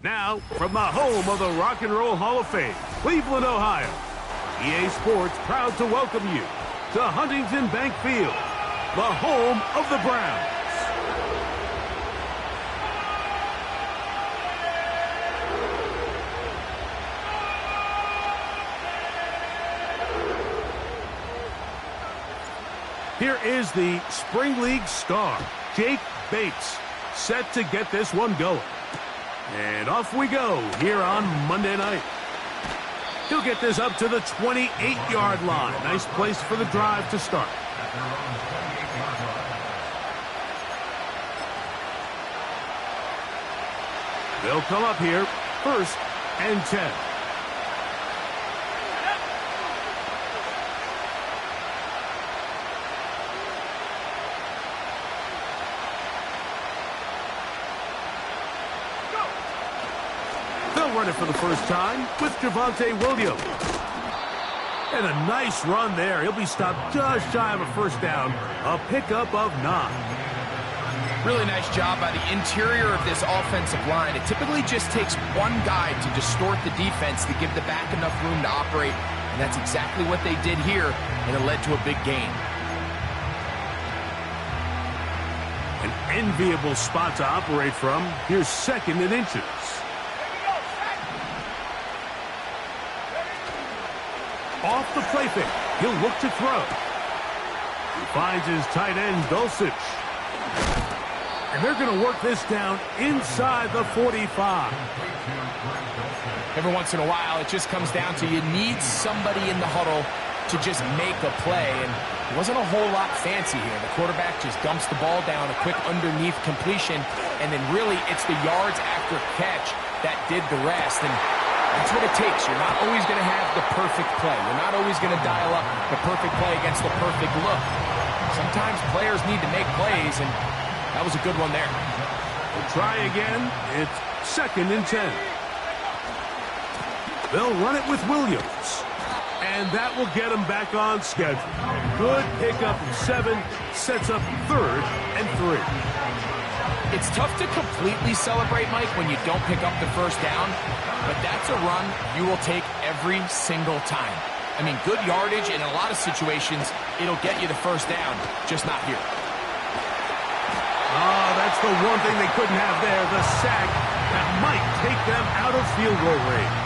Now, from the home of the Rock and Roll Hall of Fame, Cleveland, Ohio, EA Sports proud to welcome you to Huntington Bank Field, the home of the Browns. Here is the Spring League star, Jake Bates, set to get this one going. And off we go here on Monday night. He'll get this up to the 28-yard line. Nice place for the drive to start. They'll come up here, 1st and 10. Run it for the first time with Javonte Williams. And a nice run there. He'll be stopped just shy of a first down. A pickup of 9. Really nice job by the interior of this offensive line. It typically just takes one guy to distort the defense to give the back enough room to operate. And that's exactly what they did here, and it led to a big gain. An enviable spot to operate from. Here's 2nd and inches. Off the play fake, he'll look to throw. He finds his tight end, Dulcich. And they're going to work this down inside the 45. Every once in a while, it just comes down to you need somebody in the huddle to just make a play. And it wasn't a whole lot fancy here. The quarterback just dumps the ball down, a quick underneath completion, and then really it's the yards after catch that did the rest. And that's what it takes. You're not always going to have the perfect play. You're not always going to dial up the perfect play against the perfect look. Sometimes players need to make plays, and that was a good one there. We'll try again. It's 2nd and 10. They'll run it with Williams. And that will get him back on schedule. Good pickup of 7. Sets up 3rd and 3. It's tough to completely celebrate, Mike, when you don't pick up the first down, but that's a run you will take every single time. I mean, good yardage, and in a lot of situations, it'll get you the first down, just not here. Oh, that's the one thing they couldn't have there, the sack that might take them out of field goal range.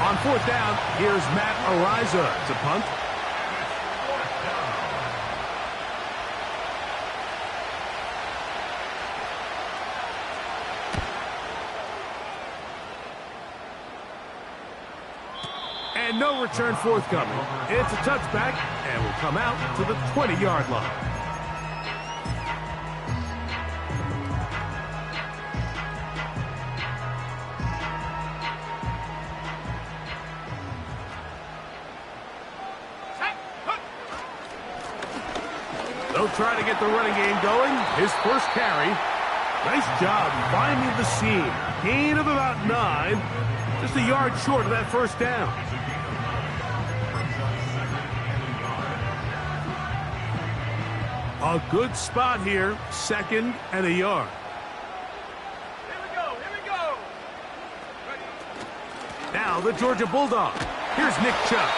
On 4th down, here's Matt Araiza to punt. And no return forthcoming. It's a touchback, and will come out to the 20-yard line. They'll try to get the running game going. His first carry. Nice job finding the seam. Gain of about 9. Just a yard short of that first down. A good spot here, 2nd and a yard. Here we go. Now the Georgia Bulldog. Here's Nick Chubb.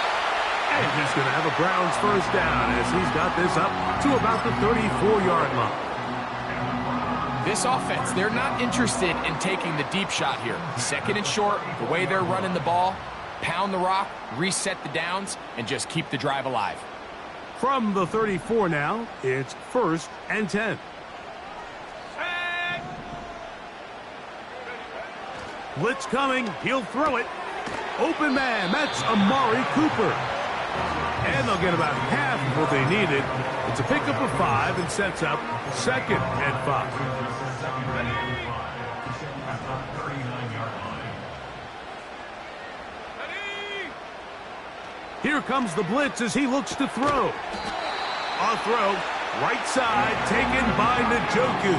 And he's going to have a Browns first down as he's got this up to about the 34-yard line. This offense, they're not interested in taking the deep shot here. 2nd and short, the way they're running the ball, pound the rock, reset the downs, and just keep the drive alive. From the 34 now, it's 1st and 10. Blitz coming. He'll throw it. Open man. That's Amari Cooper. And they'll get about half of what they needed. It's a pickup of 5 and sets up 2nd and 5. Here comes the blitz as he looks to throw. On throw, right side, taken by Njoku.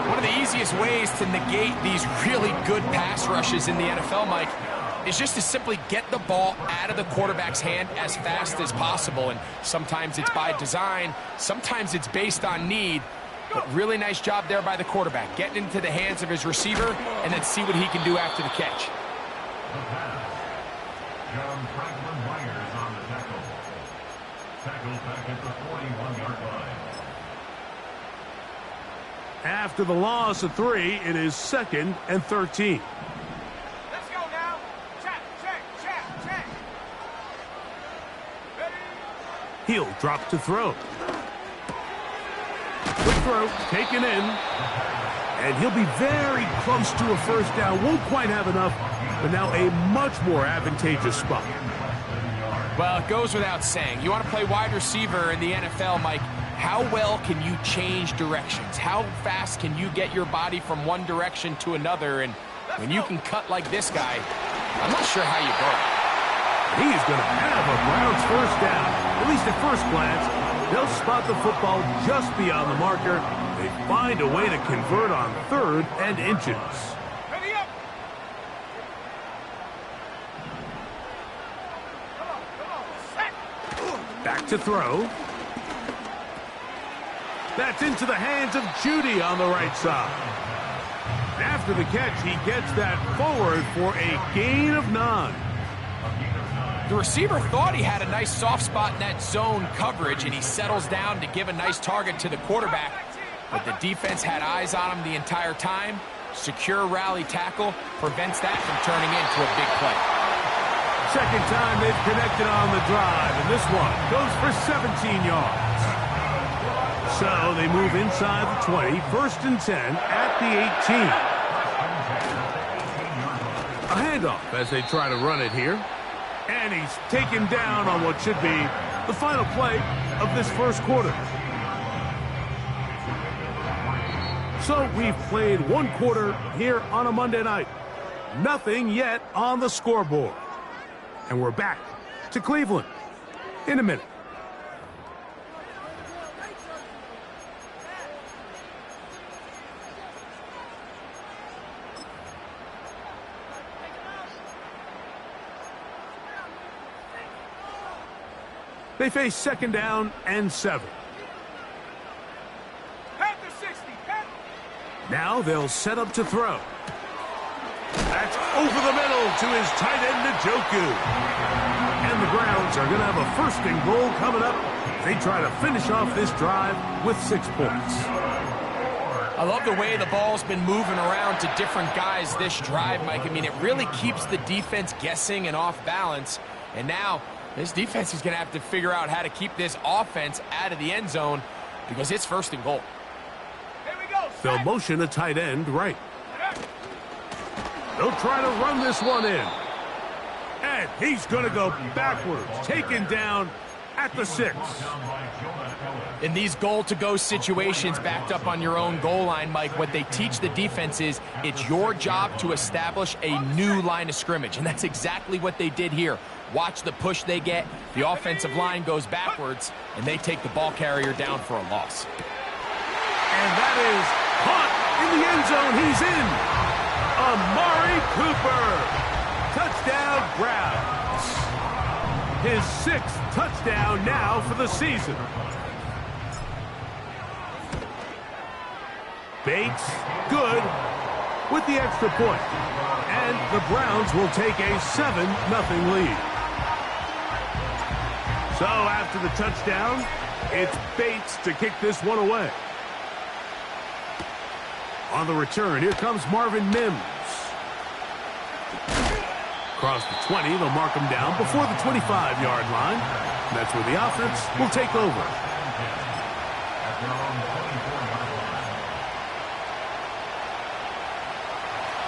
One of the easiest ways to negate these really good pass rushes in the NFL, Mike, is just to simply get the ball out of the quarterback's hand as fast as possible. And sometimes it's by design, sometimes it's based on need. But really nice job there by the quarterback, getting into the hands of his receiver and then see what he can do after the catch. John Franklin Myers on the tackle. Tackle back at the 41-yard line. After the loss of 3, it is 2nd and 13. Let's go now. Check. Ready? He'll drop to throw. Quick throw, taken in. And he'll be very close to a first down. Won't quite have enough, but now a much more advantageous spot. Well, it goes without saying. You want to play wide receiver in the NFL, Mike. How well can you change directions? How fast can you get your body from one direction to another? And when you can cut like this guy, I'm not sure how you go. He's going to have a Browns first down. At least at first glance, they'll spot the football just beyond the marker. They find a way to convert on 3rd and inches. Ready up. Come on. Set. Back to throw. That's into the hands of Judy on the right side. After the catch, he gets that forward for a gain of 9. The receiver thought he had a nice soft spot in that zone coverage, and he settles down to give a nice target to the quarterback. But the defense had eyes on him the entire time. Secure rally tackle prevents that from turning into a big play. Second time they've connected on the drive, and this one goes for 17 yards. So they move inside the 20, 1st and 10 at the 18. A handoff as they try to run it here. And he's taken down on what should be the final play of this first quarter. So we've played 1 quarter here on a Monday night. Nothing yet on the scoreboard. And we're back to Cleveland in a minute. They face 2nd down and 7. Panther 60. Now they'll set up to throw. That's over the middle to his tight end, Njoku. And the Browns are going to have a 1st and goal coming up. They try to finish off this drive with 6 points. I love the way the ball's been moving around to different guys this drive, Mike. I mean, it really keeps the defense guessing and off balance. And now this defense is going to have to figure out how to keep this offense out of the end zone because it's 1st and goal. Here we go. They'll motion a tight end right. They'll try to run this one in. And he's going to go backwards, taken down at the 6. In these goal-to-go situations backed up on your own goal line, Mike, what they teach the defense is it's your job to establish a new line of scrimmage, and that's exactly what they did here. Watch the push they get. The offensive line goes backwards, and they take the ball carrier down for a loss. And that is caught in the end zone. He's in. Amari Cooper. Touchdown, Browns. His 6th touchdown now for the season. Bates, good, with the extra point. And the Browns will take a 7-0 lead. So after the touchdown, it's Bates to kick this one away. On the return, here comes Marvin Mims. Across the 20, they'll mark him down before the 25-yard line. That's where the offense will take over.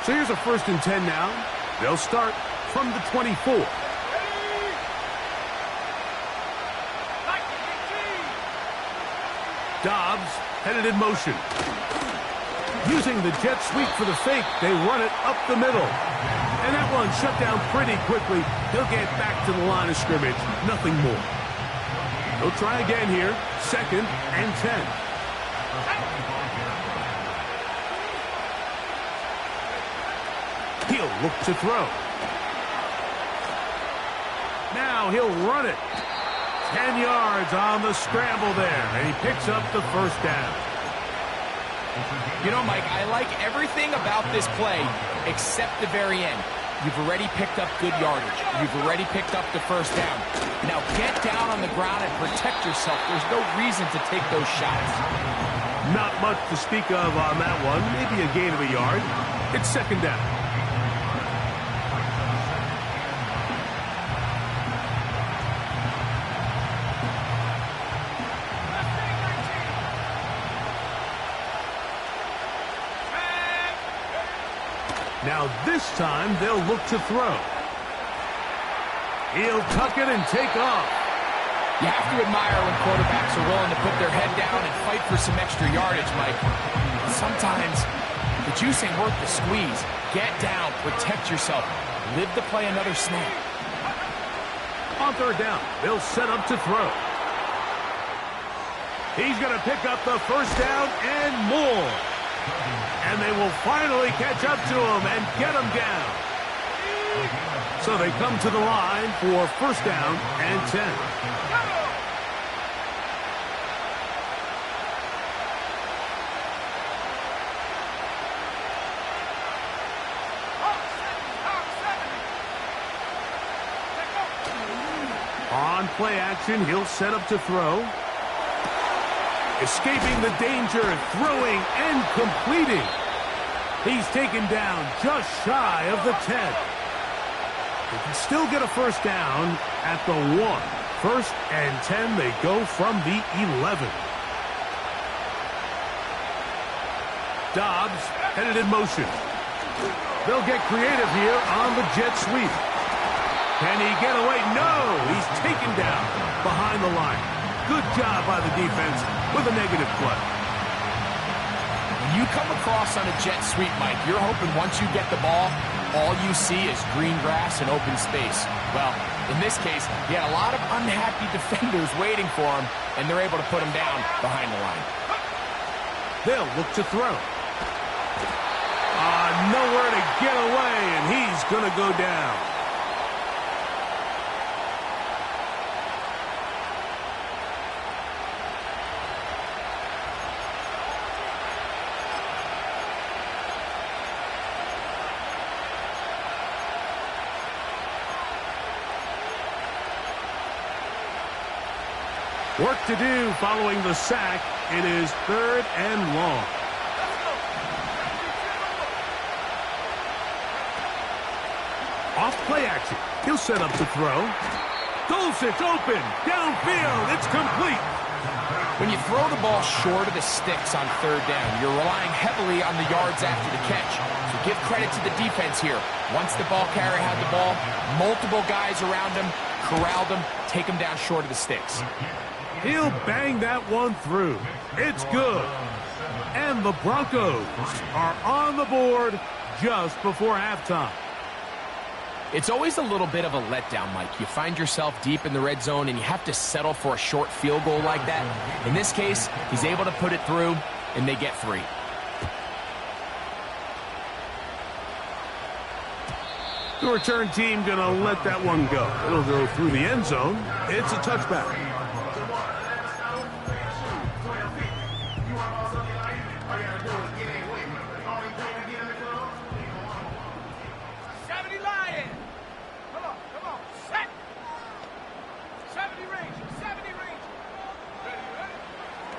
So here's a 1st and 10 now. They'll start from the 24. Dobbs headed in motion. Using the jet sweep for the fake, they run it up the middle. And that one shut down pretty quickly. He'll get back to the line of scrimmage. Nothing more. He'll try again here. 2nd and 10. He'll look to throw. Now he'll run it. 10 yards on the scramble there. And he picks up the 1st down. You know, Mike, I like everything about this play except the very end. You've already picked up good yardage. You've already picked up the first down. Now get down on the ground and protect yourself. There's no reason to take those shots. Not much to speak of on that one. Maybe a gain of a yard. It's second down. Now this time they'll look to throw. He'll tuck it and take off. You have to admire when quarterbacks are willing to put their head down and fight for some extra yardage, Mike. Sometimes the juice ain't worth the squeeze. Get down, protect yourself, live to play another snap. On third down, they'll set up to throw. He's going to pick up the first down and more. And they will finally catch up to him and get him down. So they come to the line for first down and 10. On play action, he'll set up to throw. Escaping the danger, throwing and completing. He's taken down just shy of the 10. They can still get a first down at the 1. First and 10, they go from the 11. Dobbs headed in motion. They'll get creative here on the jet sweep. Can he get away? No! He's taken down behind the line. Good job by the defense with a negative play. When you come across on a jet sweep, Mike, you're hoping once you get the ball, all you see is green grass and open space. Well, in this case, he had a lot of unhappy defenders waiting for him, and they're able to put him down behind the line. They'll look to throw. Nowhere to get away, and he's going to go down. Work to do following the sack. It is third and long. Off play action. He'll set up to throw. Dulcich open. Downfield. It's complete. When you throw the ball short of the sticks on third down, you're relying heavily on the yards after the catch. So give credit to the defense here. Once the ball carrier had the ball, multiple guys around him, corralled him, take him down short of the sticks. He'll bang that one through. It's good. And the Broncos are on the board just before halftime. It's always a little bit of a letdown, Mike. You find yourself deep in the red zone and you have to settle for a short field goal like that. In this case, he's able to put it through, and they get 3. The return team going to let that one go. It'll go through the end zone. It's a touchback.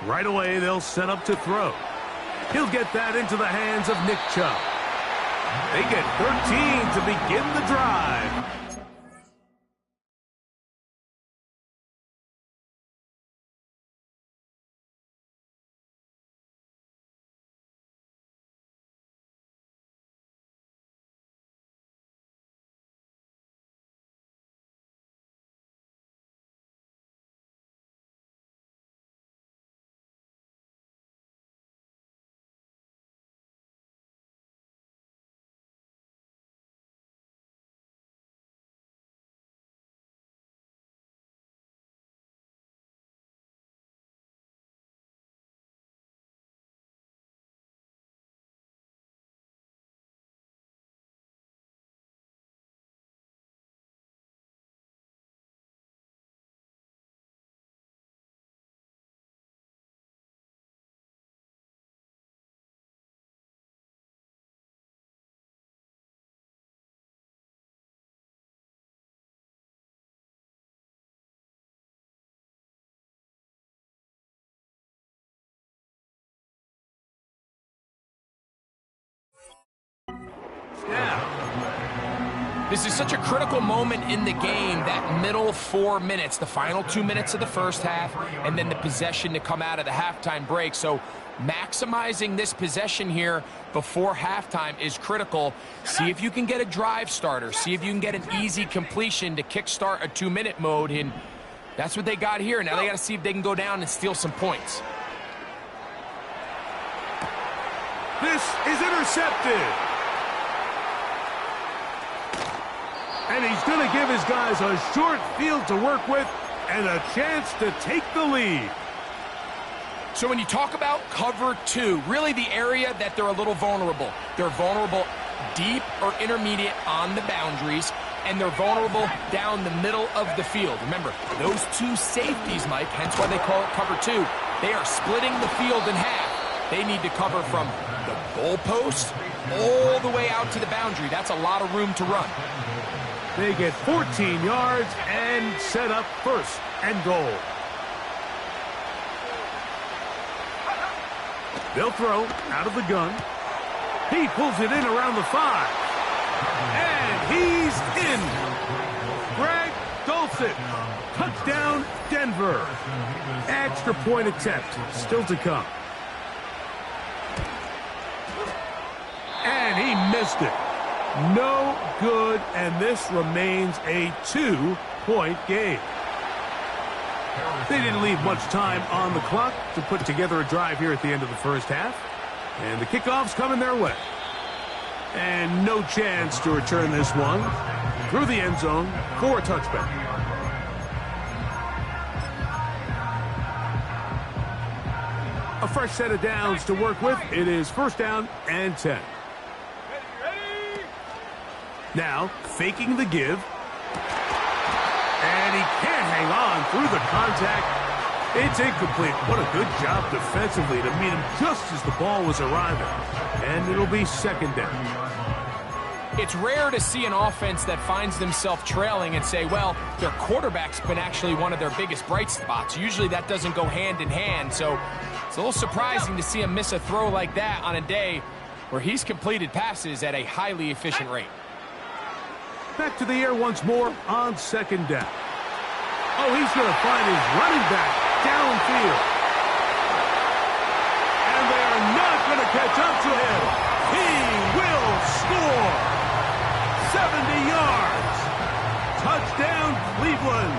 Right away, they'll set up to throw. He'll get that into the hands of Nick Chubb. They get 13 to begin the drive. This is such a critical moment in the game, that middle 4 minutes, the final 2 minutes of the first half, and then the possession to come out of the halftime break. So maximizing this possession here before halftime is critical. See if you can get a drive starter. See if you can get an easy completion to kickstart a 2-minute mode. And that's what they got here. Now they got to see if they can go down and steal some points. This is intercepted. And he's going to give his guys a short field to work with and a chance to take the lead. So when you talk about cover 2, really the area that they're a little vulnerable. They're vulnerable deep or intermediate on the boundaries, and they're vulnerable down the middle of the field. Remember, those two safeties, Mike, hence why they call it cover 2, they are splitting the field in half. They need to cover from the goalpost all the way out to the boundary. That's a lot of room to run. They get 14 yards and set up first and goal. They'll throw out of the gun. He pulls it in around the 5. And he's in. Greg Dulcich. Touchdown, Denver. Extra point attempt still to come. And he missed it. No good, and this remains a 2-point game. They didn't leave much time on the clock to put together a drive here at the end of the first half. And the kickoff's coming their way. And no chance to return this one through the end zone for a touchback. A fresh set of downs to work with. It is first down and 10. Now, faking the give. And he can't hang on through the contact. It's incomplete. What a good job defensively to meet him just as the ball was arriving. And it'll be second down. It's rare to see an offense that finds themselves trailing and say, well, their quarterback's been actually one of their biggest bright spots. Usually that doesn't go hand in hand. So it's a little surprising to see him miss a throw like that on a day where he's completed passes at a highly efficient rate. Back to the air once more on second down. Oh, he's going to find his running back downfield. And they are not going to catch up to him. He will score. 70 yards. Touchdown, Cleveland.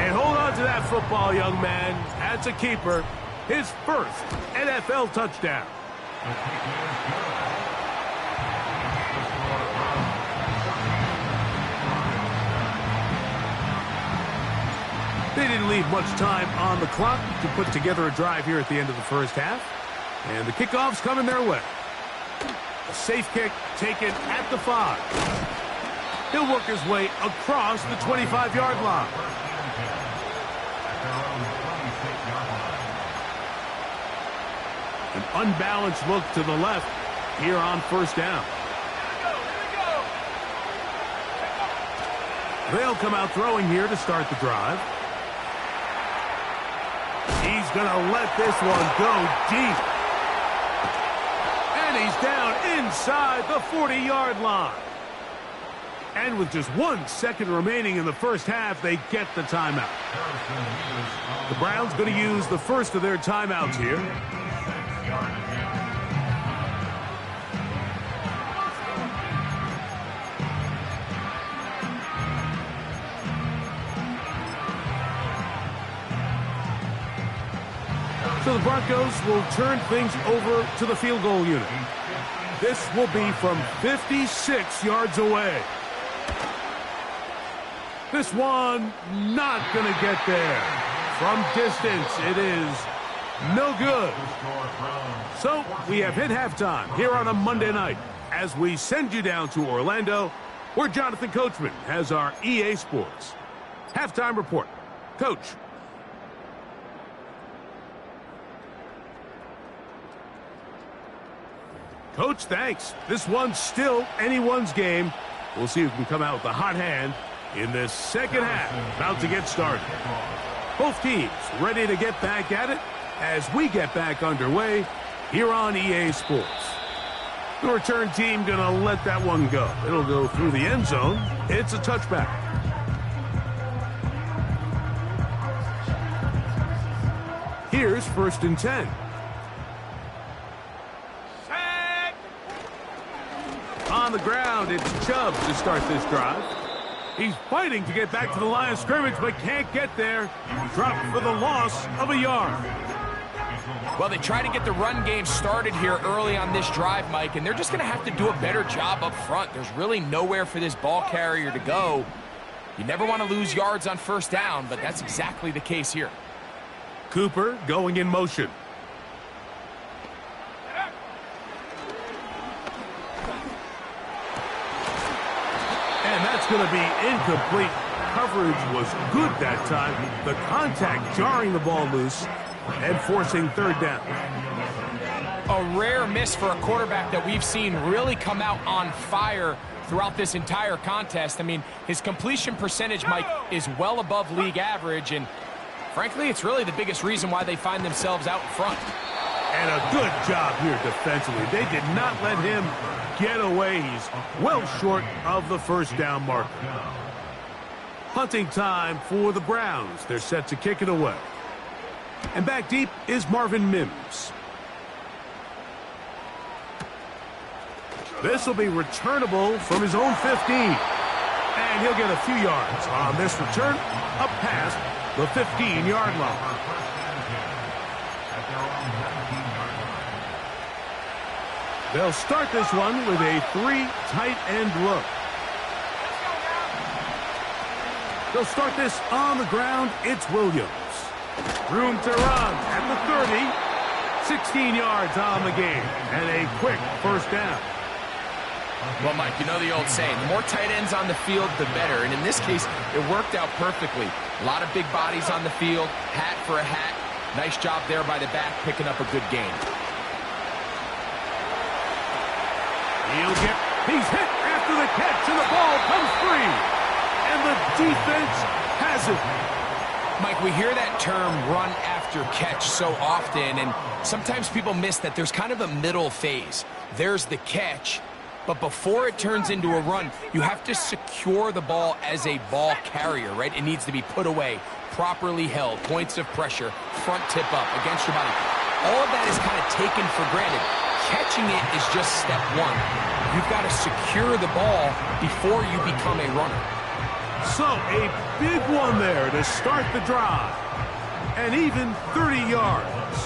And hold on to that football, young man. That's a keeper. His first NFL touchdown. They didn't leave much time on the clock to put together a drive here at the end of the first half. And the kickoff's coming their way. A safe kick taken at the 5. He'll work his way across the 25-yard line. An unbalanced look to the left here on first down. They'll come out throwing here to start the drive. He's going to let this one go deep. And he's down inside the 40-yard line. And with just 1 second remaining in the first half, they get the timeout. The Browns going to use the first of their timeouts here. So the Broncos will turn things over to the field goal unit. This will be from 56 yards away. This one not going to get there. From distance, it is no good. So we have hit halftime here on a Monday night as we send you down to Orlando, where Jonathan Coachman has our EA Sports halftime report. Coach. Coach, thanks. This one's still anyone's game. We'll see who can come out with a hot hand in this second half. About to get started. Both teams ready to get back at it as we get back underway here on EA Sports. The return team going to let that one go. It'll go through the end zone. It's a touchback. Here's 1st and 10. Set. On the ground, it's Chubb to start this drive. He's fighting to get back to the line of scrimmage, but can't get there. Dropped for the loss of a yard. Well, they try to get the run game started here early on this drive, Mike, and they're just going to have to do a better job up front. There's really nowhere for this ball carrier to go. You never want to lose yards on 1st down, but that's exactly the case here. Cooper going in motion. And that's going to be incomplete. Coverage was good that time. The contact jarring the ball loose and forcing 3rd down. A rare miss for a quarterback that we've seen really come out on fire throughout this entire contest. I mean, his completion percentage, Mike, is well above league average, and frankly, it's really the biggest reason why they find themselves out in front. And a good job here defensively. They did not let him get away. He's well short of the 1st down marker. Punting time for the Browns. They're set to kick it away. And back deep is Marvin Mims. This will be returnable from his own 15. And he'll get a few yards on this return up past the 15-yard line. They'll start this one with a 3 tight end look. They'll start this on the ground. It's Williams. Room to run at the 30. 16 yards on the game. And a quick 1st down. Well, Mike, you know the old saying, the more tight ends on the field, the better. And in this case, it worked out perfectly. A lot of big bodies on the field, hat for a hat. Nice job there by the back, picking up a good gain. He's hit after the catch, and the ball comes free. And the defense has it. Mike, we hear that term run after catch so often, and sometimes people miss that there's kind of a middle phase. There's the catch, but before it turns into a run, you have to secure the ball as a ball carrier, right? It needs to be put away, properly held, points of pressure, front tip up against your body. All of that is kind of taken for granted. Catching it is just step one. You've got to secure the ball before you become a runner. So, a big one there to start the drive. And even 30 yards.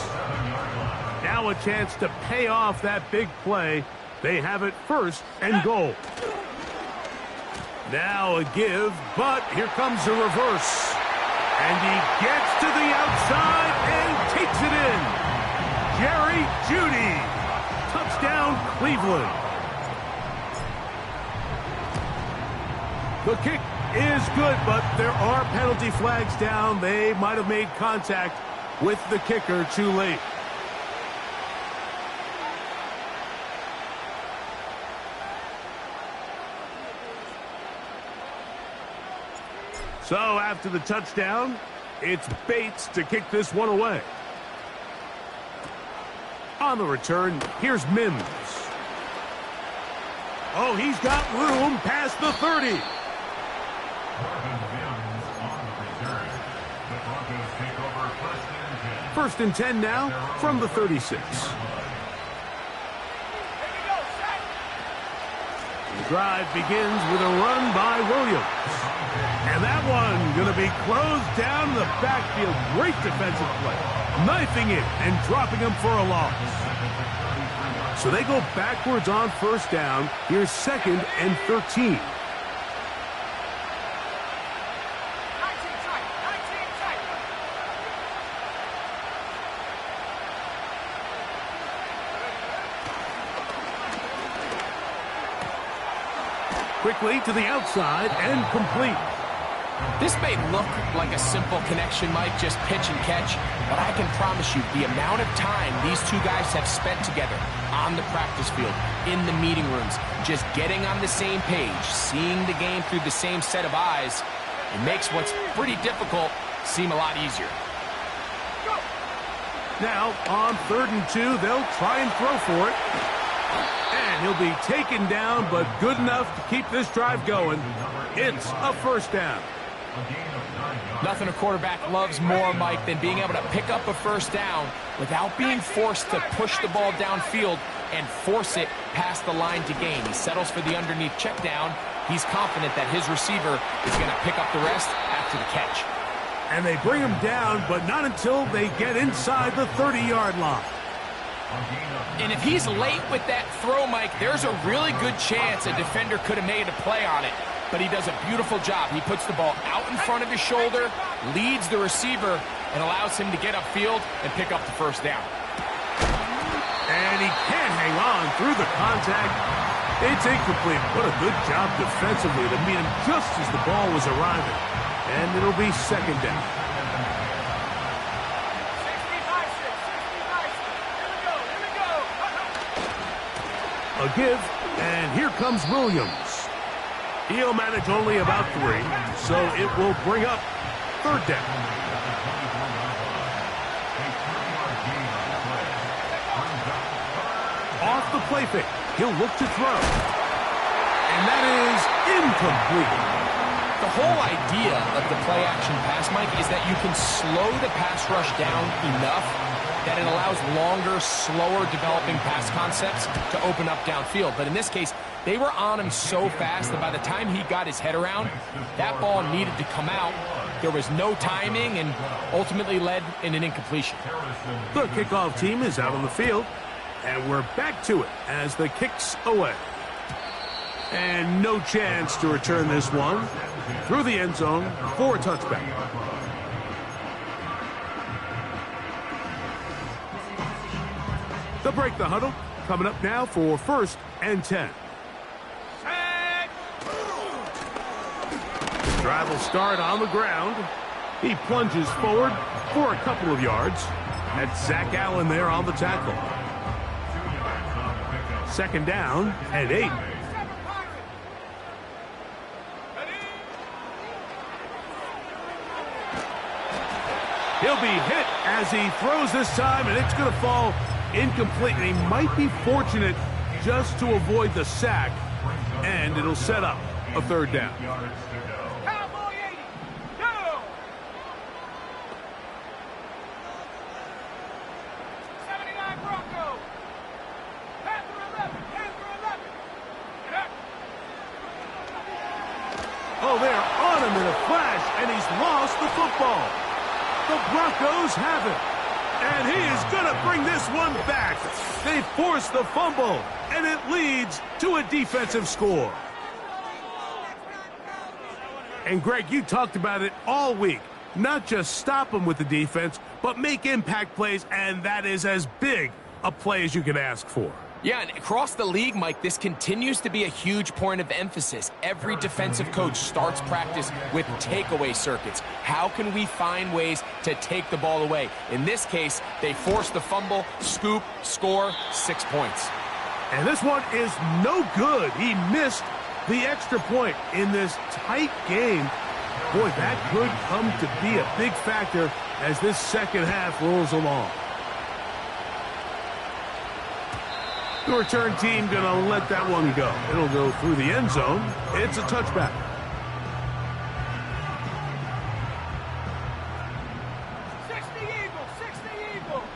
Now a chance to pay off that big play. They have it 1st and goal. Now a give, but here comes a reverse. And he gets to the outside and takes it in. Jerry Jeudy. Touchdown, Cleveland. The kick is good, but there are penalty flags down. They might have made contact with the kicker too late. So after the touchdown, it's Bates to kick this one away. On the return, here's Mims. Oh, he's got room past the 30. First and 10 now from the 36. The drive begins with a run by Williams. And that one going to be closed down in the backfield. Great defensive play. Knifing it and dropping him for a loss. So they go backwards on 1st down. Here's 2nd and 13. Quickly to the outside and complete. This may look like a simple connection, Mike, just pitch and catch, but I can promise you the amount of time these two guys have spent together on the practice field, in the meeting rooms, just getting on the same page, seeing the game through the same set of eyes, it makes what's pretty difficult seem a lot easier. Now, on 3rd and 2, they'll try and throw for it. And he'll be taken down, but good enough to keep this drive going. It's a first down. Nothing a quarterback loves more, Mike, than being able to pick up a first down without being forced to push the ball downfield and force it past the line to gain. He settles for the underneath check down. He's confident that his receiver is going to pick up the rest after the catch. And they bring him down, but not until they get inside the 30-yard line. And if he's late with that throw, Mike, there's a really good chance a defender could have made a play on it. But he does a beautiful job. He puts the ball out in front of his shoulder, leads the receiver, and allows him to get upfield and pick up the first down. And he can't hang on through the contact. It's incomplete. What a good job defensively to meet him just as the ball was arriving. And it'll be second down. 65-6. Here we go. A give, and here comes Williams. He'll manage only about 3, so it will bring up third down. Off the play fake, he'll look to throw. And that is incomplete. The whole idea of the play-action pass, Mike, is that you can slow the pass rush down enough that it allows longer, slower developing pass concepts to open up downfield. But in this case, they were on him so fast that by the time he got his head around, that ball needed to come out. There was no timing and ultimately led in an incompletion. The kickoff team is out on the field, and we're back to it as the kick's away. And no chance to return this one through the end zone for a touchback. They'll break the huddle. Coming up now for 1st and 10. Drive will start on the ground. He plunges forward for a couple of yards. That's Zach Allen there on the tackle. Second down and 8. He'll be hit as he throws this time, and it's going to fall incomplete. And he might be fortunate just to avoid the sack, and it'll set up a third down. Cowboy 80. Go. 79 Broncos. Panther 11. Panther 11. Get up. Oh, they're on him in a flash, and he's lost the football. The Broncos have it. And he is going to bring this one back. They force the fumble, and it leads to a defensive score. And, Greg, you talked about it all week. Not just stop them with the defense, but make impact plays, and that is as big a play as you can ask for. Yeah, and across the league, Mike, this continues to be a huge point of emphasis. Every defensive coach starts practice with takeaway circuits. How can we find ways to take the ball away? In this case, they force the fumble, scoop, score, 6 points. And this one is no good. He missed the extra point in this tight game. Boy, that could come to be a big factor as this second half rolls along. The return team going to let that one go. It'll go through the end zone. It's a touchback.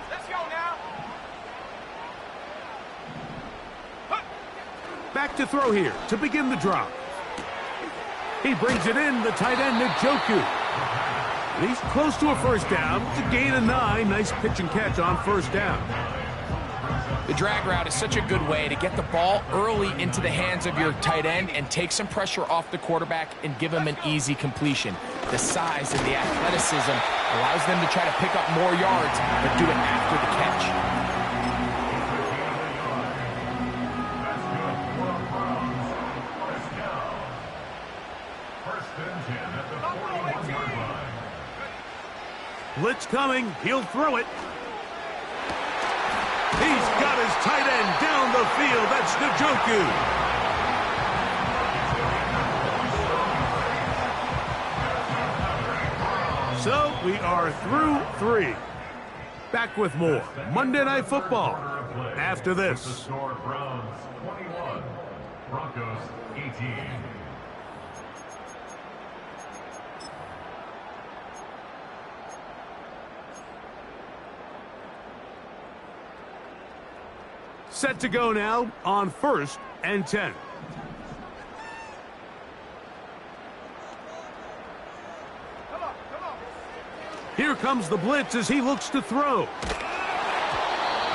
Let's go now. Back to throw here to begin the drop. He brings it in, the tight end, Njoku. And he's close to a first down. It's a gain of 9. Nice pitch and catch on first down. The drag route is such a good way to get the ball early into the hands of your tight end and take some pressure off the quarterback and give him an easy completion. The size and the athleticism allows them to try to pick up more yards, but do it after the catch. Blitz coming. He'll throw it. He's got his tight end down the field. That's Njoku. So we are through 3. Back with more Monday Night Football after The this. score, Browns 21, Broncos 18. Set to go now on 1st and 10. Here comes the blitz as he looks to throw.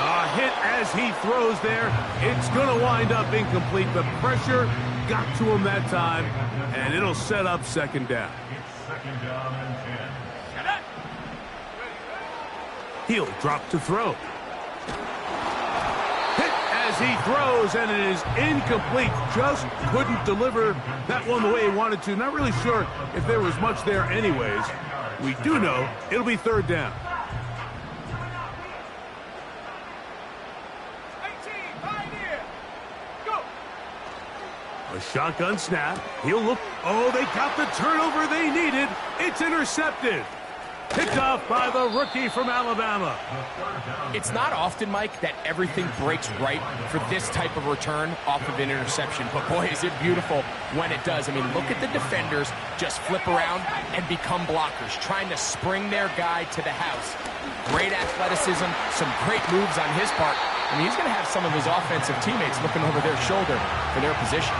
A hit as he throws there. It's going to wind up incomplete. The pressure got to him that time, and it'll set up 2nd down. It's 2nd down and 10. He'll drop to throw. Hit as he throws, and it is incomplete. Just couldn't deliver that one the way he wanted to. Not really sure if there was much there anyways. We do know it'll be 3rd down. 18, pioneer. Go. A shotgun snap. He'll look. Oh, they got the turnover they needed. It's intercepted. Picked off by the rookie from Alabama. It's not often, Mike, that everything breaks right for this type of return off of an interception. But, boy, is it beautiful when it does. I mean, look at the defenders just flip around and become blockers, trying to spring their guy to the house. Great athleticism, some great moves on his part. I mean, he's going to have some of his offensive teammates looking over their shoulder for their position.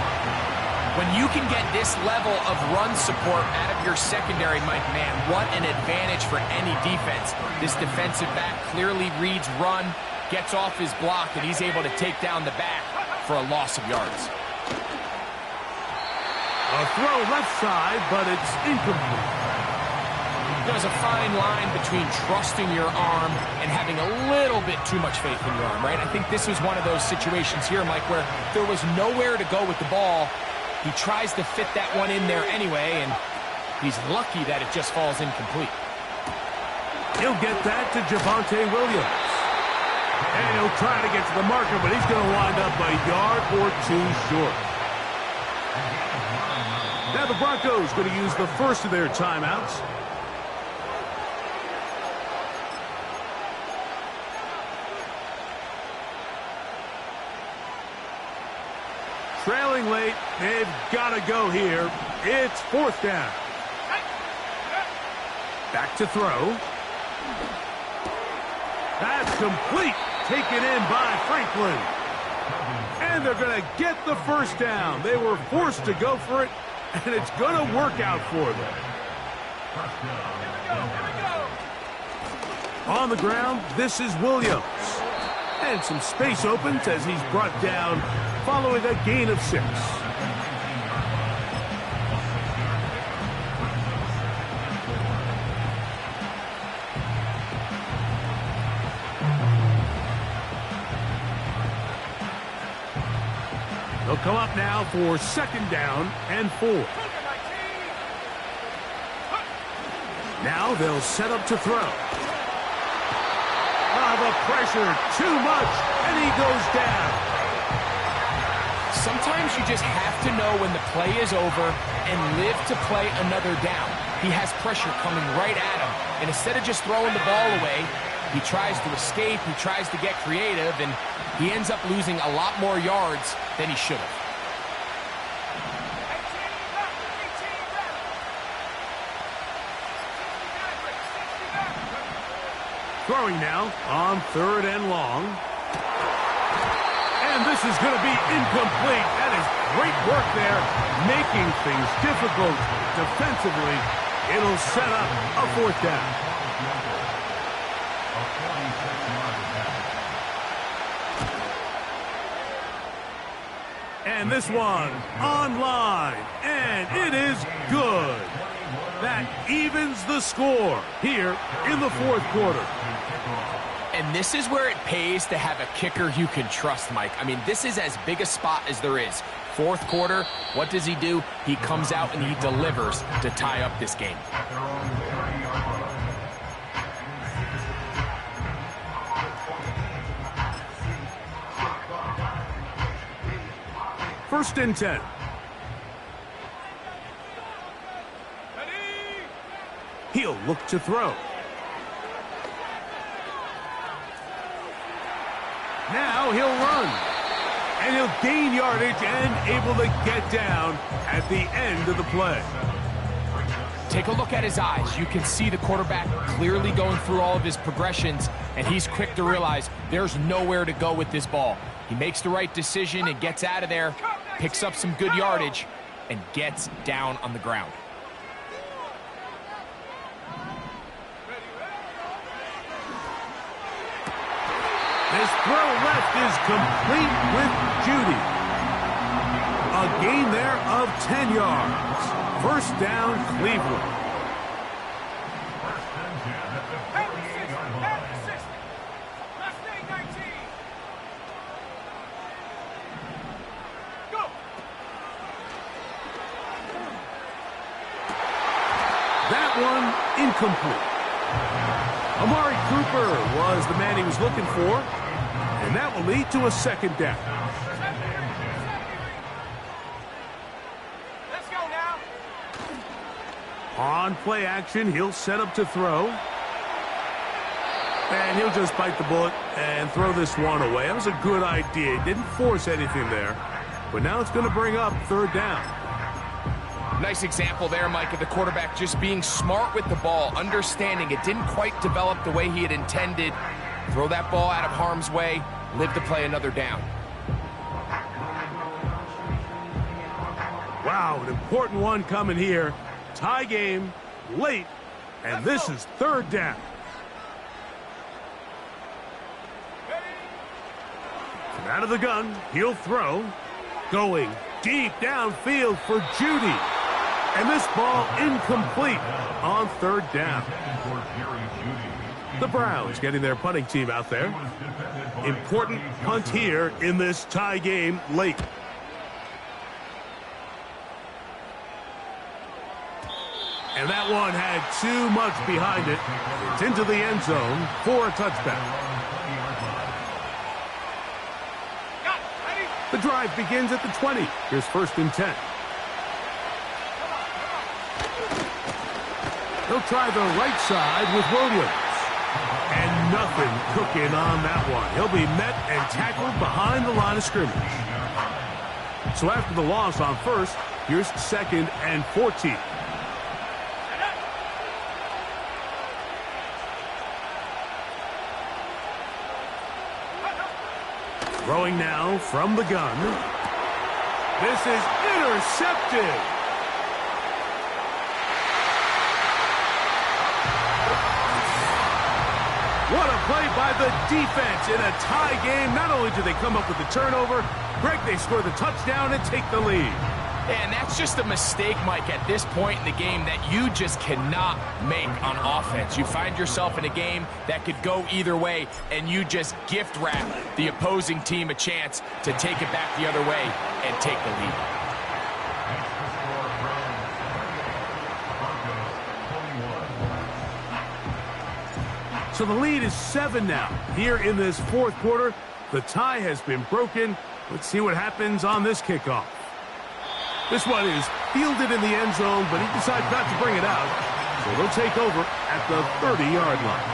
When you can get this level of run support out of your secondary, Mike, man, what an advantage for any defense. This defensive back clearly reads run, gets off his block, and he's able to take down the back for a loss of yards. A throw left side, but it's incomplete. There's a fine line between trusting your arm and having a little bit too much faith in your arm, right? I think this was one of those situations here, Mike, where there was nowhere to go with the ball. He tries to fit that one in there anyway, and he's lucky that it just falls incomplete. He'll get that to Javonte Williams. And he'll try to get to the marker, but he's going to wind up a yard or 2 short. Now the Broncos going to use the first of their timeouts. Trailing late, they've got to go here. It's 4th down. Back to throw. That's complete. Taken in by Franklin. And they're going to get the 1st down. They were forced to go for it, and it's going to work out for them. On the ground, this is Williams. And some space opens as he's brought down following a gain of 6. They'll come up now for 2nd down and 4. Now they'll set up to throw. The pressure, too much, and he goes down. Sometimes you just have to know when the play is over and live to play another down. He has pressure coming right at him, and instead of just throwing the ball away, he tries to escape, he tries to get creative, and he ends up losing a lot more yards than he should have. Throwing now on 3rd and long. And this is going to be incomplete. That is great work there, making things difficult defensively. It'll set up a 4th down. And this one online, and it is good. That evens the score here in the 4th quarter. And this is where it pays to have a kicker you can trust, Mike. I mean, this is as big a spot as there is. 4th quarter, what does he do? He comes out and he delivers to tie up this game. First and 10. He'll look to throw. Now he'll run. And he'll gain yardage and able to get down at the end of the play. Take a look at his eyes. You can see the quarterback clearly going through all of his progressions, and he's quick to realize there's nowhere to go with this ball. He makes the right decision and gets out of there, picks up some good yardage, and gets down on the ground. This throw left is complete with Jeudy. A gain there of 10 yards. First down, Cleveland. That one incomplete. Amari Cooper was the man he was looking for, and that will lead to a second down. Let's go now. On play action, he'll set up to throw. And he'll just bite the bullet and throw this one away. That was a good idea. He didn't force anything there. But now it's going to bring up third down. Nice example there, Mike, of the quarterback just being smart with the ball, understanding it didn't quite develop the way he had intended. Throw that ball out of harm's way, live to play another down. Wow, an important one coming here. Tie game, late, and this is third down. Out of the gun, he'll throw. Going deep downfield for Jeudy. And this ball incomplete on third down. The Browns getting their punting team out there. Important punt here in this tie game late. And that one had too much behind it. It's into the end zone for a touchdown. The drive begins at the 20. Here's first and 10. He'll try the right side with Williams. And nothing cooking on that one. He'll be met and tackled behind the line of scrimmage. So after the loss on first, here's second and 14. Throwing now from the gun. This is intercepted. What a play by the defense in a tie game. Not only do they come up with the turnover, Greg, they score the touchdown and take the lead. And that's just a mistake, Mike, at this point in the game that you just cannot make on offense. You find yourself in a game that could go either way, and you just gift wrap the opposing team a chance to take it back the other way and take the lead. So the lead is 7 now. Here in this fourth quarter, the tie has been broken. Let's see what happens on this kickoff. This one is fielded in the end zone, but he decides not to bring it out. So they'll take over at the 30-yard line.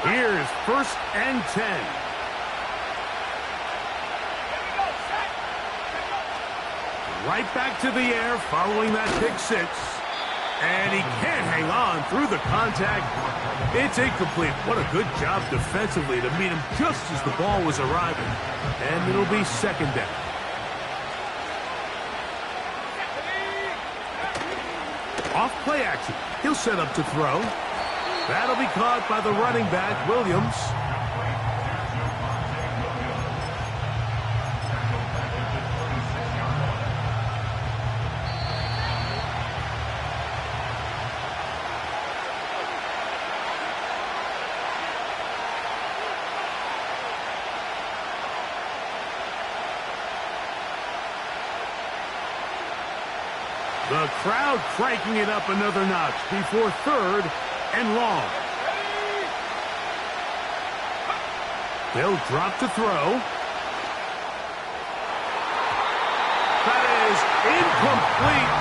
Here's first and 10. Right back to the air following that pick six. And he can't hang on through the contact. It's incomplete. What a good job defensively to meet him just as the ball was arriving. And it'll be second down. Off play action. He'll set up to throw. That'll be caught by the running back, Williams. The crowd cranking it up another notch before third and long. They'll drop to throw. That is incomplete.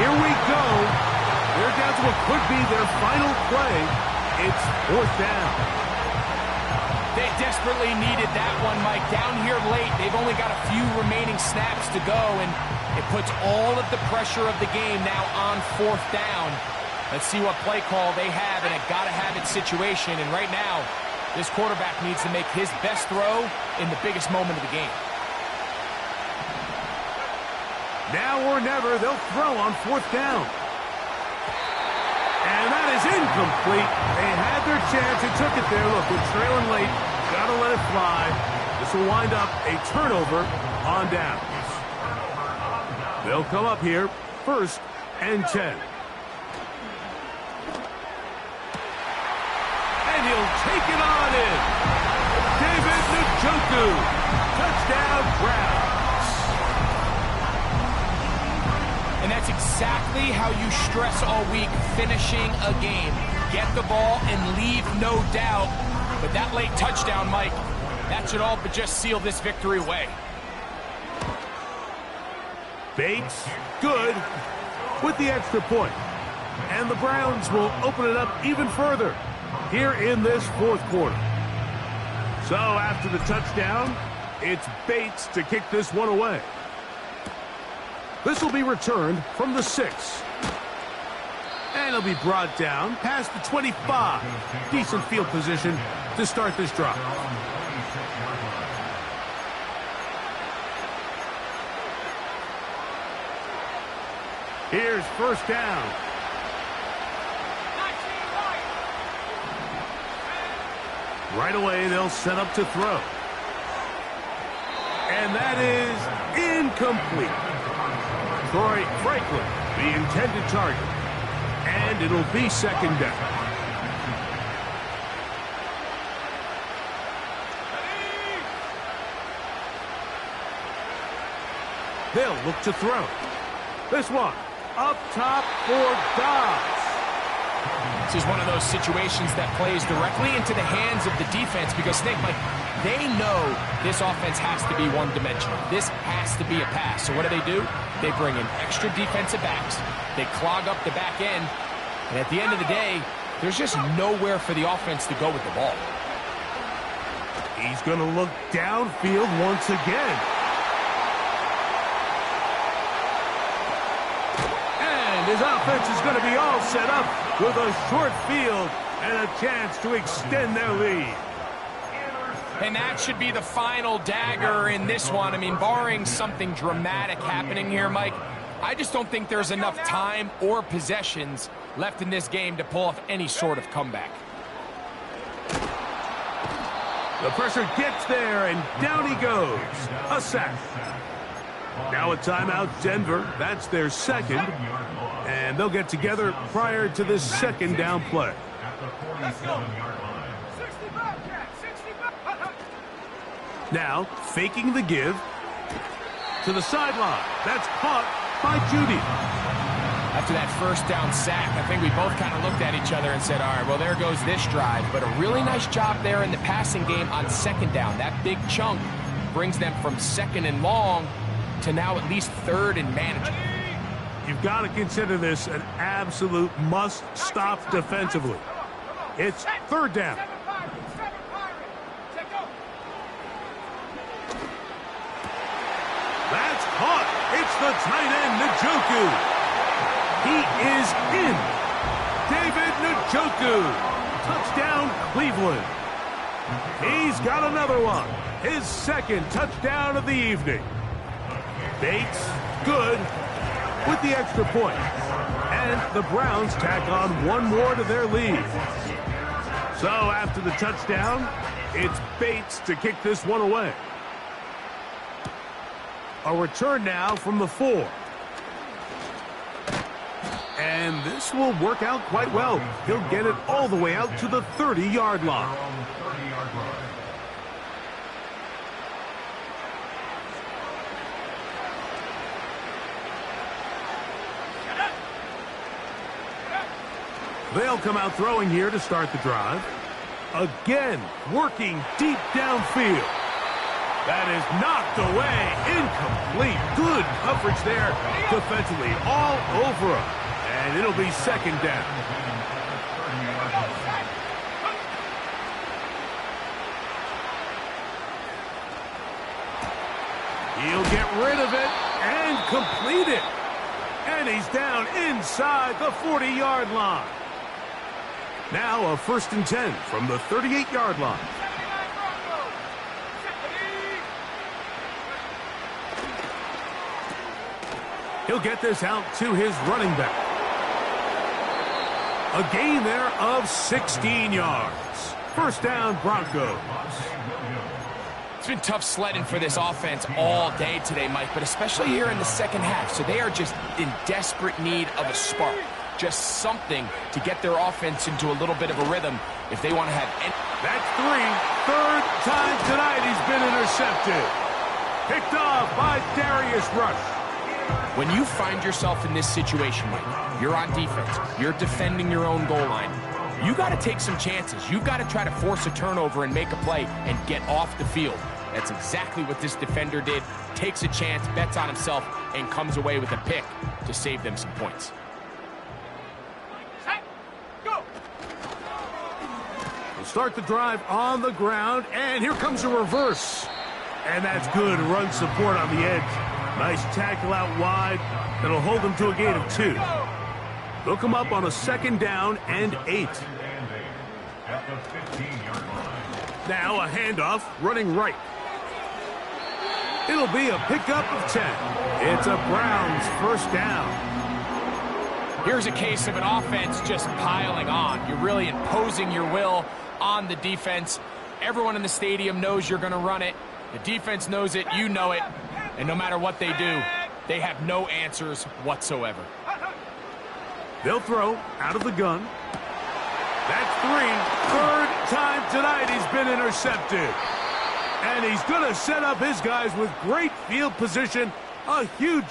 Here we go. They're down to what could be their final play. It's fourth down. They desperately needed that one, Mike. Down here late, they've only got a few remaining snaps to go, and it puts all of the pressure of the game now on 4th down. Let's see what play call they have in a gotta-have-it situation, and right now, this quarterback needs to make his best throw in the biggest moment of the game. Now or never, they'll throw on 4th down. And that is incomplete. They had their chance and took it there. Look, they're trailing late. Got to let it fly. This will wind up a turnover on down. They'll come up here, 1st and 10. And he'll take it on in. David Njoku. Touchdown, Browns. And that's exactly how you stress all week, finishing a game. Get the ball and leave no doubt. But that late touchdown, Mike, that should all but just seal this victory away. Bates, good, with the extra point. And the Browns will open it up even further here in this 4th quarter. So after the touchdown, it's Bates to kick this one away. This will be returned from the 6. And it'll be brought down past the 25. Decent field position to start this drive. Here's 1st down. Right away, they'll set up to throw. And that is incomplete. Troy Franklin, the intended target. And it'll be 2nd down. They'll look to throw. This one, up top for Dobbs. This is one of those situations that plays directly into the hands of the defense because, Nick, like, they know this offense has to be one-dimensional. This has to be a pass. So what do? They bring in extra defensive backs. They clog up the back end. And at the end of the day, there's just nowhere for the offense to go with the ball. He's going to look downfield once again. And his offense is going to be all set up with a short field and a chance to extend their lead. And that should be the final dagger in this one. I mean, barring something dramatic happening here, Mike, I just don't think there's enough time or possessions left in this game to pull off any sort of comeback. The pressure gets there, and down he goes. A sack. Now a timeout, Denver. That's their 2nd. And they'll get together prior to this 2nd down play. Now, faking the give to the sideline. That's caught by Judy. After that 1st down sack, I think we both kind of looked at each other and said, all right, well, there goes this drive. But a really nice job there in the passing game on 2nd down. That big chunk brings them from 2nd and long to now at least 3rd and manageable. You've got to consider this an absolute must-stop defensively. It's 3rd down. That's caught. It's the tight end, Njoku. He is in. David Njoku. Touchdown, Cleveland. He's got another one. His 2nd touchdown of the evening. Bates, good, with the extra point. And the Browns tack on one more to their lead. So after the touchdown, it's Bates to kick this one away. A return now from the 4. And this will work out quite well. He'll get it all the way out to the 30-yard line. They'll come out throwing here to start the drive. Again, working deep downfield. That is knocked away. Incomplete. Good coverage there defensively. All over him. And it'll be 2nd down. He'll get rid of it and complete it. And he's down inside the 40-yard line. Now a 1st and 10 from the 38-yard line. He'll get this out to his running back. A gain there of 16 yards. 1st down, Broncos. It's been tough sledding for this offense all day today, Mike, but especially here in the second half. So they are just in desperate need of a spark. Just something to get their offense into a little bit of a rhythm if they want to have any... That's 3. 3rd time tonight he's been intercepted. Picked off by Darius Rush. When you find yourself in this situation, Mike, you're on defense, you're defending your own goal line, you got to take some chances. You've got to try to force a turnover and make a play and get off the field. That's exactly what this defender did. Takes a chance, bets on himself, and comes away with a pick to save them some points. We'll start the drive on the ground, and here comes a reverse. And that's good run support on the edge. Nice tackle out wide. That'll hold them to a gain of 2. They'll come up on a 2nd down and 8. At the 15-yard line. Now a handoff running right. It'll be a pickup of 10. It's a Browns 1st down. Here's a case of an offense just piling on. You're really imposing your will on the defense. Everyone in the stadium knows you're going to run it. The defense knows it, you know it. And no matter what they do, they have no answers whatsoever. They'll throw out of the gun. That's 3. 3rd time tonight he's been intercepted. And he's going to set up his guys with great field position. A huge